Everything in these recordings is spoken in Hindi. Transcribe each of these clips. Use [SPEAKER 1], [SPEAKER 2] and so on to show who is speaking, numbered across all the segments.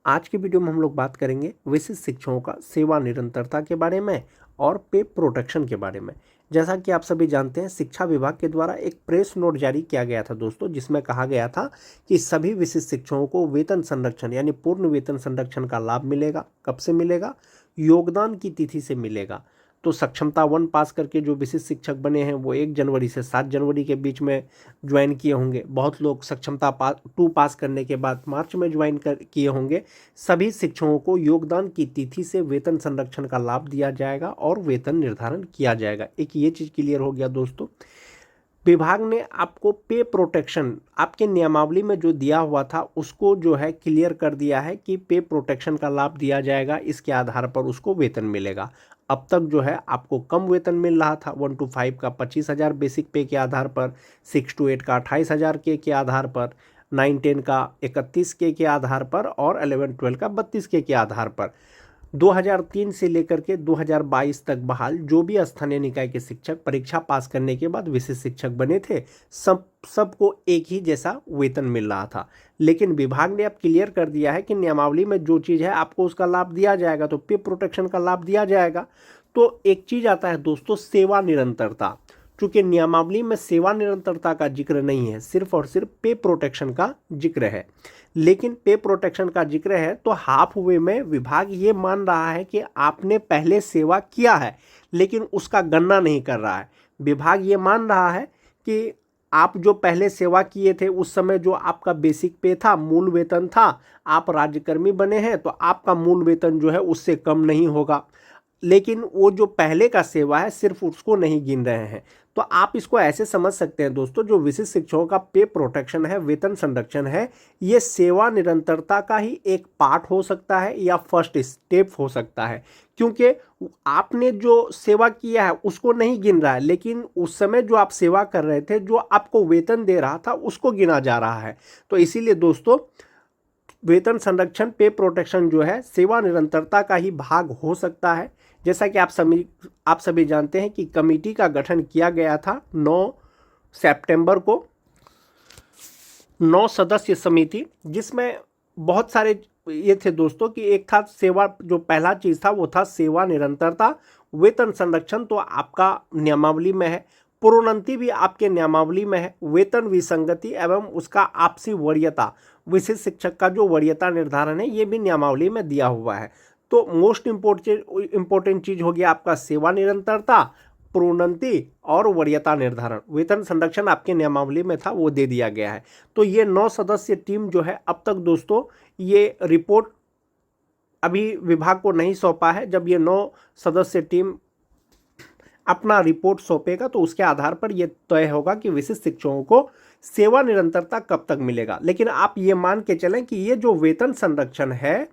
[SPEAKER 1] आज की वीडियो में हम लोग बात करेंगे विशिष्ट शिक्षकों का सेवा निरंतरता के बारे में और पे प्रोटेक्शन के बारे में। जैसा कि आप सभी जानते हैं, शिक्षा विभाग के द्वारा एक प्रेस नोट जारी किया गया था दोस्तों, जिसमें कहा गया था कि सभी विशिष्ट शिक्षकों को वेतन संरक्षण यानी पूर्ण वेतन संरक्षण का लाभ मिलेगा। कब से मिलेगा? योगदान की तिथि से मिलेगा। तो सक्षमता 1 पास करके जो विशिष्ट शिक्षक बने हैं वो 1 जनवरी से 7 जनवरी के बीच में ज्वाइन किए होंगे। बहुत लोग सक्षमता 2 पास करने के बाद मार्च में ज्वाइन किए होंगे। सभी शिक्षकों को योगदान की तिथि से वेतन संरक्षण का लाभ दिया जाएगा और वेतन निर्धारण किया जाएगा। एक ये चीज़ क्लियर हो गया दोस्तों। विभाग ने आपको पे प्रोटेक्शन आपके नियमावली में जो दिया हुआ था उसको जो है क्लियर कर दिया है कि पे प्रोटेक्शन का लाभ दिया जाएगा, इसके आधार पर उसको वेतन मिलेगा। अब तक जो है आपको कम वेतन मिल रहा था। 1 to 5 का 25,000 बेसिक पे के आधार पर, 6 to 8 का 28,000 के आधार पर, 9-10 का 31 के आधार पर और 11-12 का 32 के आधार पर 2003 से लेकर के 2022 तक बहाल जो भी स्थानीय निकाय के शिक्षक परीक्षा पास करने के बाद विशिष्ट शिक्षक बने थे, सबको एक ही जैसा वेतन मिल रहा था। लेकिन विभाग ने अब क्लियर कर दिया है कि नियमावली में जो चीज़ है आपको उसका लाभ दिया जाएगा, तो पे प्रोटेक्शन का लाभ दिया जाएगा। तो एक चीज़ आता है दोस्तों, सेवा निरंतरता। चूँकि नियमावली में सेवा निरंतरता का जिक्र नहीं है, सिर्फ और सिर्फ पे प्रोटेक्शन का जिक्र है। लेकिन पे प्रोटेक्शन का जिक्र है तो हाफ वे में विभाग ये मान रहा है कि आपने पहले सेवा किया है लेकिन उसका गणना नहीं कर रहा है। विभाग ये मान रहा है कि आप जो पहले सेवा किए थे उस समय जो आपका बेसिक पे था, मूल वेतन था, आप राज्यकर्मी बने हैं तो आपका मूल वेतन जो है उससे कम नहीं होगा। लेकिन वो जो पहले का सेवा है सिर्फ उसको नहीं गिन रहे हैं। तो आप इसको ऐसे समझ सकते हैं दोस्तों, जो विशिष्ट शिक्षकों का पे प्रोटेक्शन है, वेतन संरक्षण है, ये सेवा निरंतरता का ही एक पार्ट हो सकता है या फर्स्ट स्टेप हो सकता है। क्योंकि आपने जो सेवा किया है उसको नहीं गिन रहा है, लेकिन उस समय जो आप सेवा कर रहे थे, जो आपको वेतन दे रहा था, उसको गिना जा रहा है। तो इसीलिए दोस्तों, वेतन संरक्षण पे प्रोटेक्शन जो है सेवा निरंतरता का ही भाग हो सकता है। जैसा कि आप सभी जानते हैं कि कमेटी का गठन किया गया था 9 सितंबर को, 9 सदस्य समिति, जिसमें बहुत सारे ये थे दोस्तों कि एक था सेवा, जो पहला चीज़ था वो था सेवा निरंतरता। वेतन संरक्षण तो आपका नियमावली में है, प्रोन्नति भी आपके नियमावली में है, वेतन विसंगति एवं उसका आपसी वरीयता, विशिष्ट शिक्षक का जो वरीयता निर्धारण है ये भी नियमावली में दिया हुआ है। तो मोस्ट इम्पोर्टेंट चीज हो गया आपका सेवा निरंतरता, प्रोन्नति और वरीयता निर्धारण। वेतन संरक्षण आपके नियमावली में था, वो दे दिया गया है। तो ये 9 सदस्य टीम जो है, अब तक दोस्तों ये रिपोर्ट अभी विभाग को नहीं सौंपा है। जब ये 9 सदस्य टीम अपना रिपोर्ट सौंपेगा तो उसके आधार पर यह तय होगा कि विशिष्ट शिक्षकों को सेवा निरंतरता कब तक मिलेगा। लेकिन आप ये मान के चलें कि ये जो वेतन संरक्षण है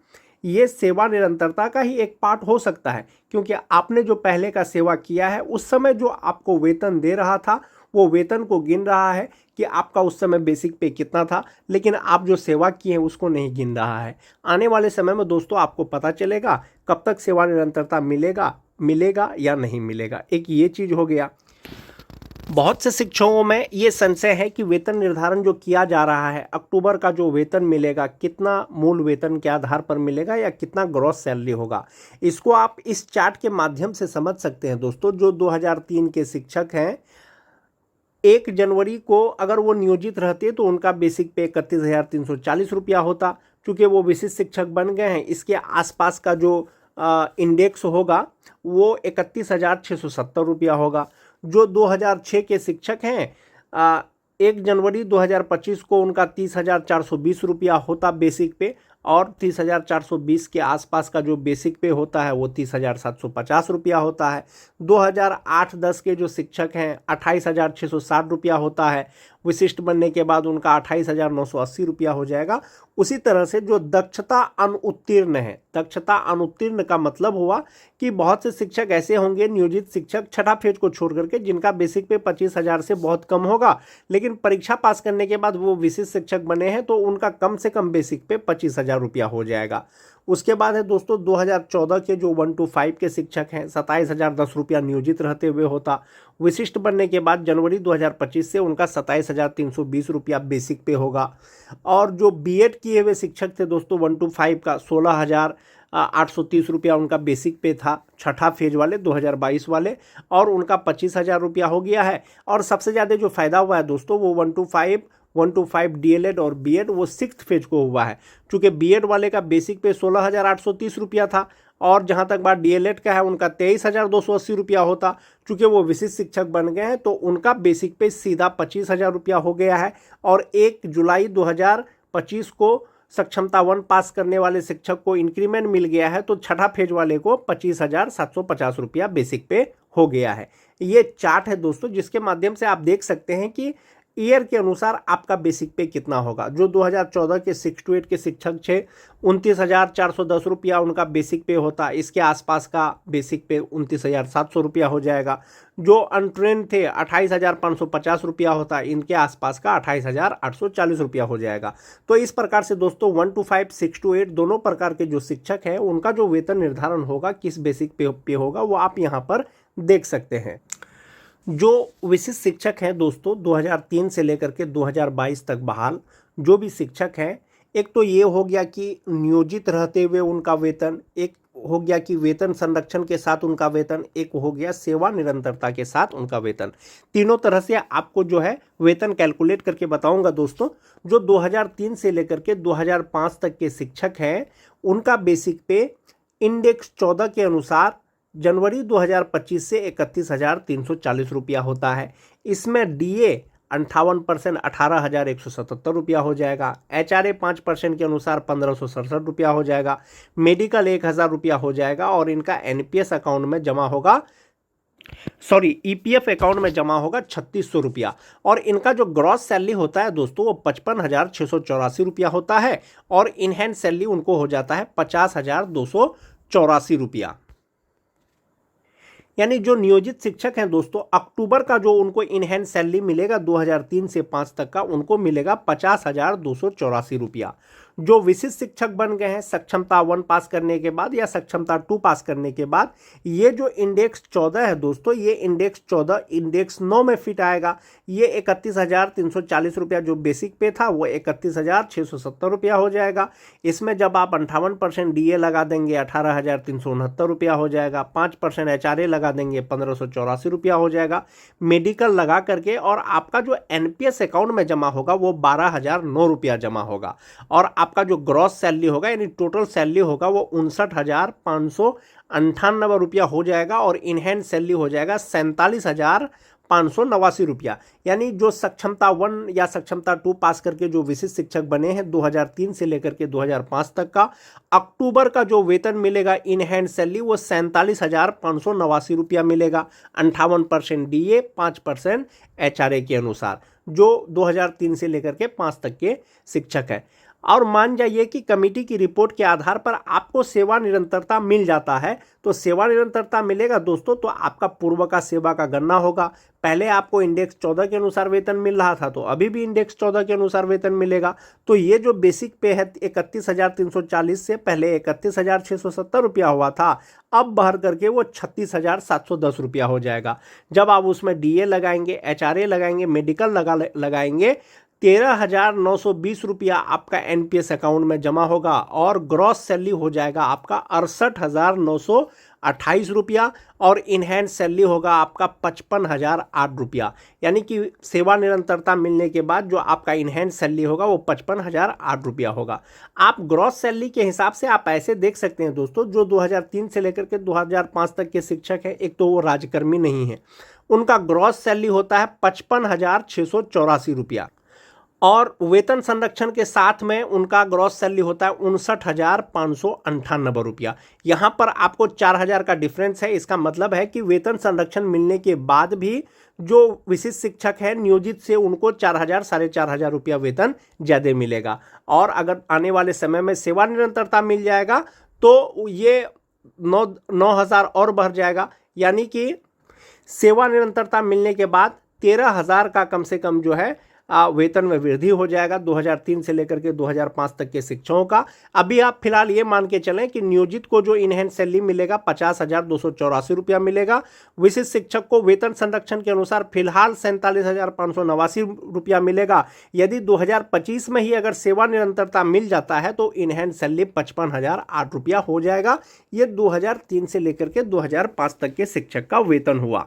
[SPEAKER 1] ये सेवा निरंतरता का ही एक पार्ट हो सकता है, क्योंकि आपने जो पहले का सेवा किया है उस समय जो आपको वेतन दे रहा था वो वेतन को गिन रहा है कि आपका उस समय बेसिक पे कितना था, लेकिन आप जो सेवा किए हैं उसको नहीं गिन रहा है। आने वाले समय में दोस्तों आपको पता चलेगा कब तक सेवा निरंतरता मिलेगा या नहीं मिलेगा। एक ये चीज़ हो गया। बहुत से शिक्षकों में ये संशय है कि वेतन निर्धारण जो किया जा रहा है, अक्टूबर का जो वेतन मिलेगा कितना मूल वेतन के आधार पर मिलेगा या कितना ग्रॉस सैलरी होगा। इसको आप इस चार्ट के माध्यम से समझ सकते हैं दोस्तों। जो 2003 के शिक्षक हैं, 1 जनवरी को अगर वो नियोजित रहते तो उनका बेसिक पे 31,340 रुपया होता। चूँकि वो विशिष्ट शिक्षक बन गए हैं, इसके आसपास का जो इंडेक्स होगा वो 31,670 रुपया होगा। जो 2006 के शिक्षक हैं, 1 जनवरी 2025 को उनका 30,420 रुपया होता बेसिक पे, और 30,420 के आसपास का जो बेसिक पे होता है वो 30,750 रुपया होता है। 2008-10 के जो शिक्षक हैं 28,660 रुपया होता है। विशिष्ट बनने के बाद उनका 28,980 रुपया हो जाएगा। उसी तरह से जो दक्षता अनुत्तीर्ण है, दक्षता अनुत्तीर्ण का मतलब हुआ कि बहुत से शिक्षक ऐसे होंगे, नियोजित शिक्षक छठा फेज को छोड़ करके, जिनका बेसिक पे 25,000 से बहुत कम होगा, लेकिन परीक्षा पास करने के बाद वो विशिष्ट शिक्षक बने हैं तो उनका कम से कम बेसिक पे 25,000 27,000 रुपया हो जाएगा। उसके बाद है दोस्तों 2014 के जो 1 to 5 के शिक्षक हैं 27,010 रुपया नियोजित रहते हुए होता। विशिष्ट बनने के बाद जनवरी 2025 से उनका 27,320 रुपया बेसिक पे होगा। और जो बीएड किए हुए शिक्षक थे दोस्तों 1 to 5 का 16,830 रुपया उनका बेसिक पे था, छठा फेज वाले 2022 वाले, और उनका 25,000 रुपया हो गया है। और सबसे ज़्यादा जो फायदा हुआ है दोस्तों वो 1 to 5 डीएलएड और बीएड वो 6th फेज को हुआ है। चूँकि बीएड वाले का बेसिक पे 16,830 रुपया था और जहाँ तक बात डीएलएड का है उनका 23,280 रुपया होता। चूँकि वो विशिष्ट शिक्षक बन गए हैं तो उनका बेसिक पे सीधा 25,000 रुपया हो गया है। और 1 जुलाई 2025 को सक्षमता 1 पास करने वाले शिक्षक को इंक्रीमेंट मिल गया है तो छठा फेज वाले को 25,750 रुपया बेसिक पे हो गया है। ये चार्ट है दोस्तों जिसके माध्यम से आप देख सकते हैं कि ईयर के अनुसार आपका बेसिक पे कितना होगा। जो 2014 के 6 to 8 के शिक्षक थे 29,410 रुपया उनका बेसिक पे होता, इसके आसपास का बेसिक पे 29,700 रुपया हो जाएगा। जो अनट्रेंड थे 28,550 रुपया होता, इनके आसपास का 28,840 रुपया हो जाएगा। तो इस प्रकार से दोस्तों 1 to 5 6 to 8 दोनों प्रकार के जो शिक्षक हैं उनका जो वेतन निर्धारण होगा किस बेसिक पे होगा वो आप यहाँ पर देख सकते हैं। जो विशिष्ट शिक्षक हैं दोस्तों 2003 से लेकर के 2022 तक बहाल जो भी शिक्षक हैं, एक तो ये हो गया कि नियोजित रहते हुए उनका वेतन, एक हो गया कि वेतन संरक्षण के साथ उनका वेतन, एक हो गया सेवा निरंतरता के साथ उनका वेतन। तीनों तरह से आपको जो है वेतन कैलकुलेट करके बताऊंगा दोस्तों। जो 2003 से लेकर के 2005 तक के शिक्षक हैं उनका बेसिक पे इंडेक्स 14 के अनुसार जनवरी 2025 से 31,340 रुपया होता है। इसमें डीए 58% 18,177 रुपया हो जाएगा। एचआरए 5% के अनुसार 1,567 रुपया हो जाएगा। मेडिकल 1,000 रुपया हो जाएगा और इनका एनपीएस अकाउंट में जमा होगा, ईपीएफ अकाउंट में जमा होगा 3,600 रुपया। और इनका जो ग्रॉस सैलरी होता है दोस्तों वो 55,684 रुपया होता है और इन हैंड सैलरी उनको हो जाता है 50,284 रुपया। यानी जो नियोजित शिक्षक हैं दोस्तों अक्टूबर का जो उनको इन हैंड सैलरी मिलेगा 2003 से 5 तक का उनको मिलेगा 50,284 रुपया। जो विशिष्ट शिक्षक बन गए हैं सक्षमता 1 पास करने के बाद या सक्षमता 2 पास करने के बाद, ये जो इंडेक्स 14 है दोस्तों ये इंडेक्स 14 इंडेक्स 9 में फिट आएगा। ये 31,340 रुपया जो बेसिक पे था वो 31,670 रुपया हो जाएगा। इसमें जब आप 58% डीए लगा देंगे 18,369 रुपया हो जाएगा। 5% एचआरए लगा देंगे 1,584 रुपया हो जाएगा। मेडिकल लगा करके और आपका जो एनपीएस अकाउंट में जमा होगा वो 12,009 रुपया जमा होगा। और आपका जो ग्रॉस सैलरी होगा यानी टोटल सैलरी होगा वो 59,598 रुपया हो जाएगा और इन हैंड सैलरी हो जाएगा 47,589 रुपया। यानी जो सक्षमता 1 या सक्षमता 2 पास करके जो विशिष्ट शिक्षक बने हैं 2003 से लेकर के 2005 तक का अक्टूबर का जो वेतन मिलेगा इन हैंड सैलरी वो 47,589 रुपया मिलेगा। 58% डीए 5% एचआरए के अनुसार जो 2003 से लेकर के 5 तक के शिक्षक है। और मान जाइए कि कमेटी की रिपोर्ट के आधार पर आपको सेवा निरंतरता मिल जाता है तो सेवा निरंतरता मिलेगा दोस्तों तो आपका पूर्व का सेवा का गणना होगा। पहले आपको इंडेक्स 14 के अनुसार वेतन मिल रहा था तो अभी भी इंडेक्स 14 के अनुसार वेतन मिलेगा। तो ये जो बेसिक पे है 31,340 से पहले 31,670 रुपया हुआ था, अब बढ़ करके वो 36,710 रुपया हो जाएगा। जब आप उसमें डीए लगाएंगे एचआरए लगाएंगे मेडिकल लगाएंगे 13,920 रुपया आपका एनपीएस अकाउंट में जमा होगा और ग्रॉस सैलरी हो जाएगा आपका 68,928 रुपया और इन हैंड सैलरी होगा आपका 55,008 रुपया। यानी कि सेवा निरंतरता मिलने के बाद जो आपका इन हैंड सैलरी होगा वो 55,008 रुपया होगा। आप ग्रॉस सैलरी के हिसाब से आप ऐसे देख सकते हैं दोस्तों, जो 2003 से लेकर के 2005 तक के शिक्षक हैं, एक तो वो राजकर्मी नहीं है, उनका ग्रॉस सैलरी होता है 55,684 रुपया और वेतन संरक्षण के साथ में उनका ग्रॉस सैलरी होता है 59,598 रुपया। यहाँ पर आपको 4,000 का डिफरेंस है। इसका मतलब है कि वेतन संरक्षण मिलने के बाद भी जो विशिष्ट शिक्षक है नियोजित से उनको 4,000 4,500 रुपया वेतन ज़्यादा मिलेगा। और अगर आने वाले समय में सेवा निरंतरता मिल जाएगा तो ये 9,000 और बढ़ जाएगा। यानी कि सेवा निरंतरता मिलने के बाद 13,000 का कम से कम जो है वेतन में वृद्धि हो जाएगा 2003 से लेकर के 2005 तक के शिक्षकों का। अभी आप फिलहाल ये मान के चलें कि नियोजित को जो इनहेंस सैलरी मिलेगा 50,284 रुपया मिलेगा। विशिष्ट शिक्षक को वेतन संरक्षण के अनुसार फिलहाल 47,589 रुपया मिलेगा। यदि 2025 में ही अगर सेवा निरंतरता मिल जाता है तो इनहेंस सैलरी 55,008 रुपया हो जाएगा। ये 2003 से लेकर के 2005 तक के शिक्षक का वेतन हुआ।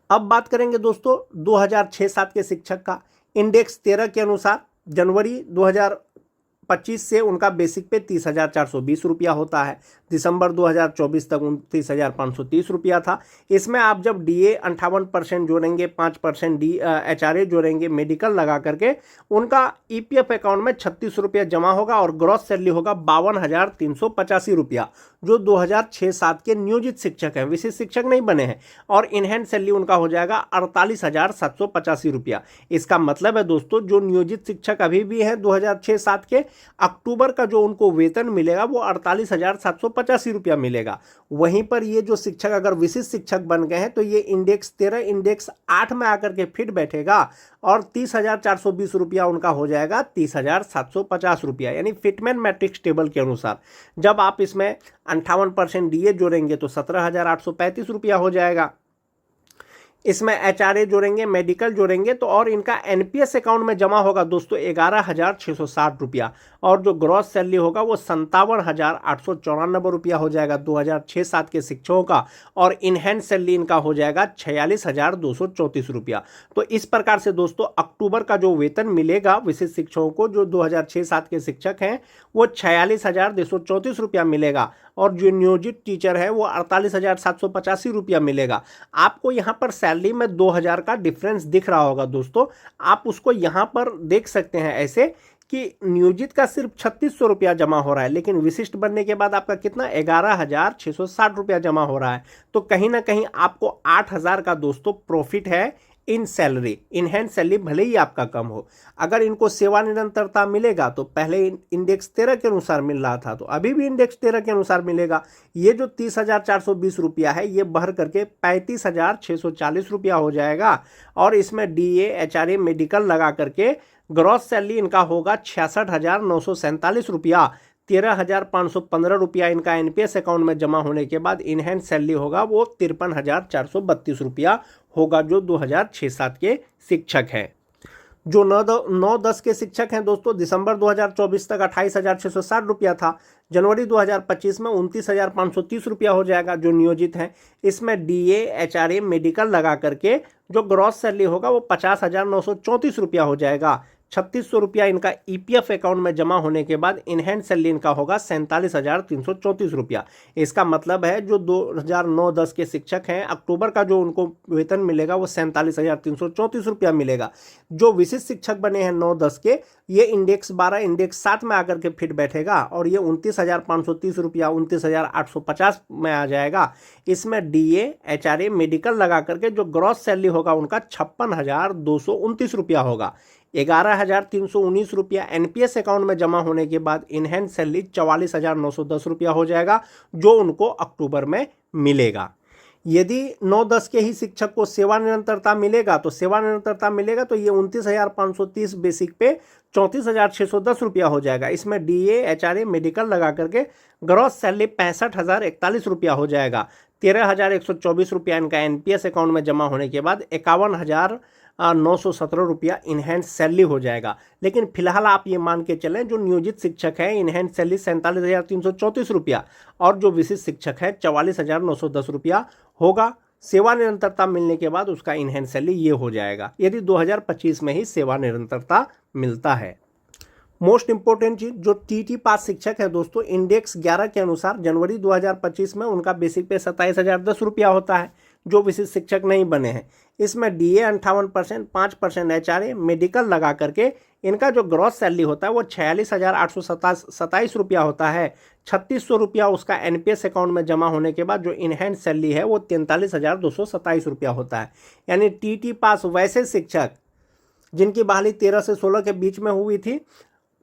[SPEAKER 1] अब बात करेंगे दोस्तों 2006-07 के शिक्षक का। इंडेक्स 13 के अनुसार जनवरी 2025 से उनका बेसिक पे 30,420 रुपया होता है। दिसंबर 2024 तक 29,530 रुपया था। इसमें आप जब DA 58% जोड़ेंगे, 5% HRA जोड़ेंगे, मेडिकल लगा करके उनका EPF अकाउंट में 36 रुपया जमा होगा और ग्रॉस सैलरी होगा 52,385 रुपया, जो 2006-07 के नियोजित शिक्षक हैं, विशिष्ट शिक्षक नहीं बने हैं। और इनहेंस सैलरी उनका हो जाएगा 48,785 रुपया। इसका मतलब है दोस्तों जो नियोजित शिक्षक अभी भी हैं 2006-07 के, अक्टूबर का जो उनको वेतन मिलेगा वो 48,785 रुपया मिलेगा। वहीं पर ये जो शिक्षक अगर विशिष्ट शिक्षक बन गए हैं तो ये इंडेक्स 13 इंडेक्स 8 में आकर के फिट बैठेगा और 30,420 रुपया उनका हो जाएगा 30,750 रुपया, यानी फिटमैन मैट्रिक्स टेबल के अनुसार। जब आप इसमें 58% DA जोड़ेंगे तो 17,835 रुपया हो जाएगा। इसमें HRA जोड़ेंगे, मेडिकल जोड़ेंगे तो और इनका NPS अकाउंट में जमा होगा दोस्तों 11,660 रुपया और जो ग्रॉस सैलरी होगा वो 57,894 रुपया हो जाएगा 2006-07 के शिक्षकों का। और इनहेंस सैलरी इनका हो जाएगा 46,234 रुपया। तो इस प्रकार से दोस्तों अक्टूबर का जो वेतन मिलेगा विशिष्ट शिक्षकों को जो 2006-07 के शिक्षक हैं वो 46,234 रुपया मिलेगा और जो नियोजित टीचर है वो 48,785 रुपया मिलेगा। आपको यहाँ पर सैलरी में 2,000 का डिफरेंस दिख रहा होगा दोस्तों, आप उसको यहाँ पर देख सकते हैं ऐसे कि नियोजित का सिर्फ 3600 रुपया जमा हो रहा है, लेकिन विशिष्ट बनने के बाद आपका कितना 11,660 रुपया जमा हो रहा है। तो कहीं ना कहीं आपको 8,000 का दोस्तों प्रॉफिट है इन सैलरी। इनहेंस सैलरी भले ही आपका कम हो, अगर इनको सेवा निरंतरता मिलेगा तो पहले इंडेक्स 13 के अनुसार मिल रहा था तो अभी भी इंडेक्स 13 के अनुसार मिलेगा। ये जो 30,420 रुपया है ये बढ़ करके 35,640 रुपया हो जाएगा और इसमें DA HRA मेडिकल लगा करके ग्रॉस सैलरी इनका होगा 66,947 रुपया। 13,515 रुपया इनका NPS अकाउंट में जमा होने के बाद इनहेंस सैलरी होगा वो 53,432 रुपया होगा, जो 2006-07 के शिक्षक हैं। जो 9-10 के शिक्षक हैं दोस्तों, दिसंबर 2024 तक 28,660 रुपया था। जनवरी 2025 में 29,530 रुपया हो जाएगा जो नियोजित हैं। इसमें DA HRA मेडिकल लगा करके जो ग्रॉस सैलरी होगा वो 50,934 रुपया हो जाएगा। 3600 रुपया इनका EPF अकाउंट में जमा होने के बाद इनहेंस सैलरी इनका होगा 47,334 रुपया। इसका मतलब है जो 2009-10 के शिक्षक हैं अक्टूबर का जो उनको वेतन मिलेगा वो 47,334 रुपया मिलेगा। जो विशिष्ट शिक्षक बने हैं 9-10 के, ये इंडेक्स 12 इंडेक्स 7 में आकर के फिट बैठेगा और ये 29,530 रुपया 29,850 में आ जाएगा। इसमें DA HRA मेडिकल लगा करके जो ग्रॉस सैलरी होगा उनका 56,229 रुपया होगा। 11,319 रुपया NPS अकाउंट में जमा होने के बाद इनहेंस सैलरी 44,910 रुपया हो जाएगा, जो उनको अक्टूबर में मिलेगा। यदि 9-10 के ही शिक्षक को सेवा निरंतरता मिलेगा तो ये 29,530 बेसिक पे 34,610 रुपया हो जाएगा। इसमें DA HRA मेडिकल लगा करके ग्रॉस सैलरी 65,041 रुपया हो जाएगा। 13,124 रुपया इनका NPS अकाउंट में जमा होने के बाद 51,917 रुपया इनहेंस सैलरी हो जाएगा। लेकिन फिलहाल आप ये मान के चलें जो नियोजित शिक्षक है इनहेंस सैलरी 47,334 रुपया और जो विशिष्ट शिक्षक है 44,910 रुपया होगा। सेवा निरंतरता मिलने के बाद उसका इनहेंस सैलरी ये हो जाएगा यदि 2025 में ही सेवा निरंतरता मिलता है। मोस्ट इंपोर्टेंट चीज जो TT पास शिक्षक है दोस्तों, इंडेक्स 11 के अनुसार जनवरी 2025 में उनका बेसिक पे 27,010 रुपया होता है जो विशिष्ट शिक्षक नहीं बने हैं। इसमें DA 58%, 5% HRA मेडिकल लगा करके इनका जो ग्रॉस सैलरी होता है वो 46,827 रुपया होता है। 3600 रुपया उसका NPS अकाउंट में जमा होने के बाद जो इनहेंस सैलरी है वो 43,227 रुपया होता है। यानी TT पास वैसे शिक्षक जिनकी बहाली 13 से 16 के बीच में हुई थी,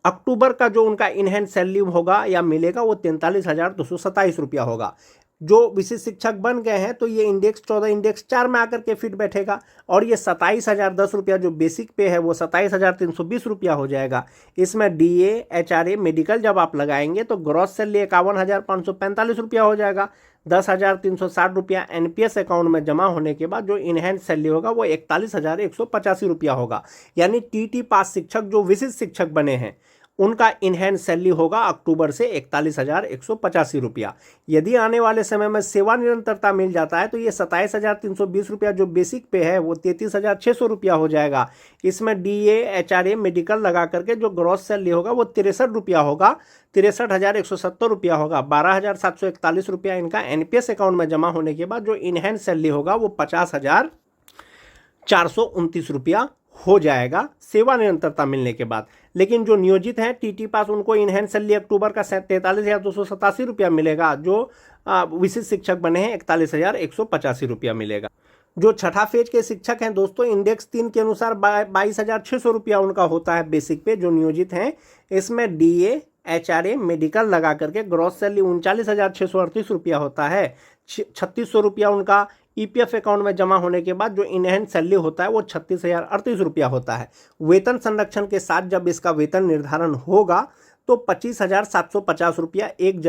[SPEAKER 1] अक्टूबर का जो उनका इनहेंस सैलरी होगा या मिलेगा वो 43,227 रुपया होगा। जो विशिष्ट शिक्षक बन गए हैं तो ये इंडेक्स 14 इंडेक्स 4 में आकर के फिट बैठेगा और ये 27,010 रुपया जो बेसिक पे है वो 27,320 रुपया हो जाएगा। इसमें डीए एचआरए मेडिकल जब आप लगाएंगे तो ग्रॉस सैलरी 51,545 रुपया हो जाएगा। 10,360 रुपया एनपीएस अकाउंट में जमा होने के बाद जो इनहैंस सैलरी होगा वो 41,185 रुपया होगा। यानी टीटी पास शिक्षक जो विशिष्ट शिक्षक बने हैं उनका इनहैंस सैलरी होगा अक्टूबर से 41,185 रुपया। यदि आने वाले समय में सेवा निरंतरता मिल जाता है तो ये 27,320 रुपया जो बेसिक पे है वो 33,600 रुपया हो जाएगा। इसमें डीए एचआरए मेडिकल लगा करके जो ग्रॉस सैलरी होगा वो 63 रुपया होगा, 63,170 रुपया होगा। 12,741 रुपया इनका एनपीएस अकाउंट में जमा होने के बाद जो इनहैंस सैलरी होगा वो 50,429 रुपया हो जाएगा सेवा निरंतरता मिलने के बाद। लेकिन जो नियोजित हैं टीटी पास उनको इनहैंस सैलरी अक्टूबर का 43,287 रुपया मिलेगा। जो विशिष्ट शिक्षक बने हैं 41,185 रुपया मिलेगा। जो छठा फेज के शिक्षक हैं दोस्तों इंडेक्स 3 के अनुसार 22,600 रुपया उनका होता है बेसिक पे जो नियोजित हैं। इसमें डीए एचआरए मेडिकल लगा करके ग्रॉस सैलरी 39,638 रुपया होता है। 3,600 रुपया उनका ईपीएफ अकाउंट में जमा होने के बाद जो इनहैंस सैलरी होता है वो 36,038 रुपया होता है। वेतन संरक्षण के साथ जब इसका वेतन निर्धारण होगा तो 25,750 रुपया 1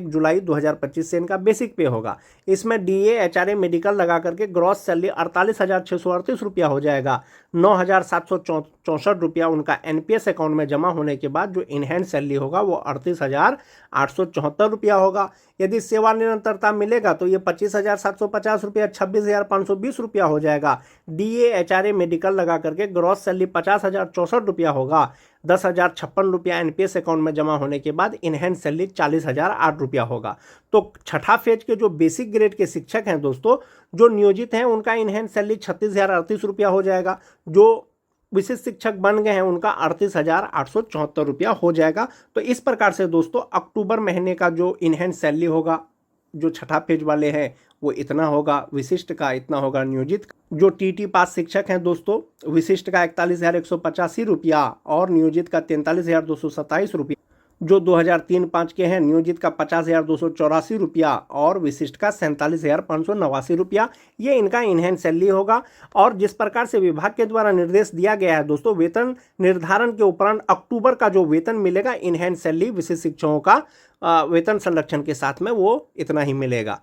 [SPEAKER 1] जुलाई 2025 से इनका बेसिक पे होगा। इसमें डीए एचआरए मेडिकल लगा करके ग्रॉस सैलरी 48,638 रुपया हो जाएगा। 9,764 रुपया उनका एनपीएस अकाउंट में जमा होने के बाद जो इनहैंस सैलरी होगा वो 38,874 रुपया होगा। यदि सेवा निरंतरता मिलेगा तो ये 25,750 रुपया 26,520 रुपया हो जाएगा। डीए एचआरए मेडिकल लगा करके ग्रॉस सैलरी 50,064 रुपया होगा। 10,056 रुपया एनपीएस अकाउंट में जमा होने के बाद इनहैंस सैलरी 40,008 रुपया होगा। तो छठा फेज के जो बेसिक ग्रेड के शिक्षक हैं दोस्तों जो नियोजित हैं उनका इनहैंस सैलरी 36,038 रुपया हो जाएगा। जो विशिष्ट शिक्षक बन गए हैं उनका 38,874 रुपया हो जाएगा। तो इस प्रकार से दोस्तों अक्टूबर महीने का जो इनहैंस सैलरी होगा जो छठा पेज वाले हैं वो इतना होगा, विशिष्ट का इतना होगा, नियोजित जो टीटी पास शिक्षक हैं दोस्तों विशिष्ट का 41,185 रुपया और नियोजित का 43,227 रुपया। जो 2003-5 के हैं नियोजित का 50,284 रुपया और विशिष्ट का 47,589 रुपया। ये इनका इनहैंस सैलरी होगा। और जिस प्रकार से विभाग के द्वारा निर्देश दिया गया है दोस्तों वेतन निर्धारण के उपरांत अक्टूबर का जो वेतन मिलेगा इनहैंस सैलरी विशिष्ट शिक्षकों का वेतन संरक्षण के साथ में वो इतना ही मिलेगा।